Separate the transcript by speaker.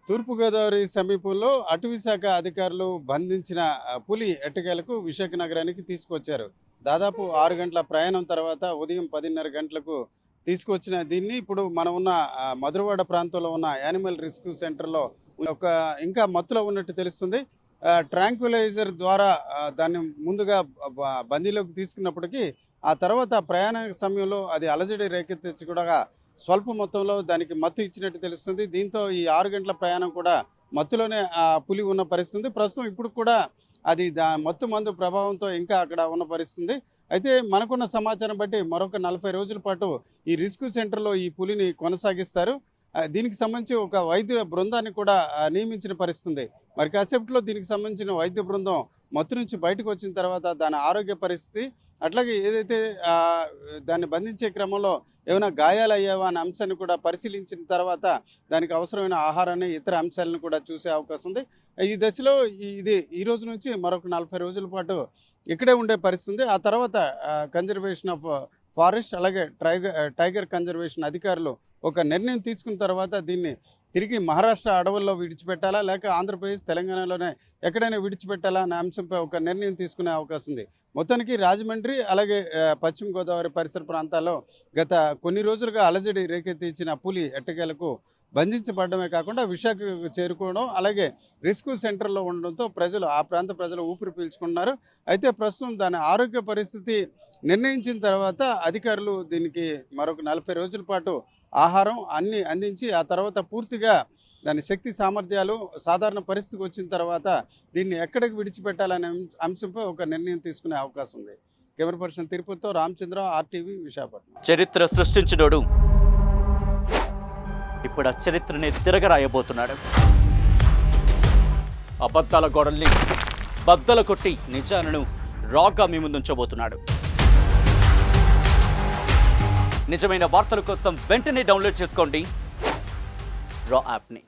Speaker 1: తూర్పుగోదావరి సమీపంలో అటవీ శాఖ అధికారులు బంధించిన పులి ఎట్టకేలకు విశాఖ నగరానికి తీసుకొచ్చారు. దాదాపు 6 గంటల ప్రయాణం తర్వాత ఉదయం 10:30 గంటలకు తీసుకొచ్చిన దీన్ని ఇప్పుడు మనం ఉన్న మధురవాడ ప్రాంతంలో ఉన్న యానిమల్ రెస్క్యూ సెంటర్లో ఒక ఇంకా మత్తులో ఉన్నట్టు తెలుస్తుంది. ట్రాంక్విలైజర్ ద్వారా దాన్ని ముందుగా బందీలోకి తీసుకున్నప్పటికీ ఆ తర్వాత ప్రయాణ సమయంలో అది అలజడి రేకెత్తించి కూడా స్వల్ప మొత్తంలో దానికి మత్తు ఇచ్చినట్టు తెలుస్తుంది. దీంతో ఈ 6 గంటల ప్రయాణం కూడా మత్తులోనే పులి ఉన్న పరిస్థితి. ప్రస్తుతం ఇప్పుడు కూడా అది మత్తు మందు ప్రభావంతో ఇంకా అక్కడ ఉన్న పరిస్థితి. అయితే మనకున్న సమాచారం బట్టి మరొక 40 రోజుల పాటు ఈ రెస్క్యూ సెంటర్లో ఈ పులిని కొనసాగిస్తారు. దీనికి సంబంధించి ఒక వైద్య బృందాన్ని కూడా నియమించిన పరిస్థితి. మరి కాసేపట్లో దీనికి సంబంధించిన వైద్య బృందం మత్తు నుంచి బయటకు వచ్చిన తర్వాత దాని ఆరోగ్య పరిస్థితి, అట్లాగే ఏదైతే దాన్ని బంధించే క్రమంలో ఏమైనా గాయాలు అయ్యావా అనే అంశాన్ని కూడా పరిశీలించిన తర్వాత దానికి అవసరమైన ఆహారాన్ని ఇతర అంశాలను కూడా చూసే అవకాశం ఉంది. ఈ దశలో ఈ రోజు నుంచి మరొక 40 రోజుల పాటు ఇక్కడే ఉండే పరిస్థితి. ఆ తర్వాత కన్జర్వేషన్ ఆఫ్ ఫారెస్ట్ అలాగే టైగర్ కన్జర్వేషన్ అధికారులు ఒక నిర్ణయం తీసుకున్న తర్వాత దీన్ని తిరిగి మహారాష్ట్ర అడవుల్లో విడిచిపెట్టాలా లేక ఆంధ్రప్రదేశ్ తెలంగాణలోనే ఎక్కడైనా విడిచిపెట్టాలా అనే అంశంపై ఒక నిర్ణయం తీసుకునే అవకాశం ఉంది. మొత్తానికి రాజమండ్రి అలాగే పశ్చిమ గోదావరి పరిసర ప్రాంతాల్లో గత కొన్ని రోజులుగా అలజడి రేకెత్తించిన పులి ఎట్టకేలకు బంధించబడమే కాకుండా విశాఖకు చేరుకోవడం అలాగే రెస్క్యూ సెంటర్లో ఉండడంతో ఆ ప్రాంత ప్రజలు ఊపిరి పీల్చుకున్నారు. అయితే ప్రస్తుతం దాని ఆరోగ్య పరిస్థితి నిర్ణయించిన తర్వాత అధికారులు దీనికి మరొక 40 రోజుల పాటు ఆహారం అన్నీ అందించి ఆ తర్వాత పూర్తిగా దాని శక్తి సామర్థ్యాలు సాధారణ పరిస్థితికి వచ్చిన తర్వాత దీన్ని ఎక్కడికి విడిచిపెట్టాలనే అంశంపై ఒక నిర్ణయం తీసుకునే అవకాశం ఉంది. కెమెరా పర్సన్ తిరుపతితో రామచంద్ర, RTV, విశాఖపట్నం.
Speaker 2: చరిత్ర సృష్టించినోడు ఇప్పుడు ఆ చరిత్రని తిరగరాయబోతున్నాడు. అబద్ధాల గోడల్ని బద్దలు కొట్టి నిజాలను రాగా మీ ముందుంచబోతున్నాడు. నిజమైన వార్తల కోసం వెంటనే డౌన్లోడ్ చేసుకోండి రా యాప్ని.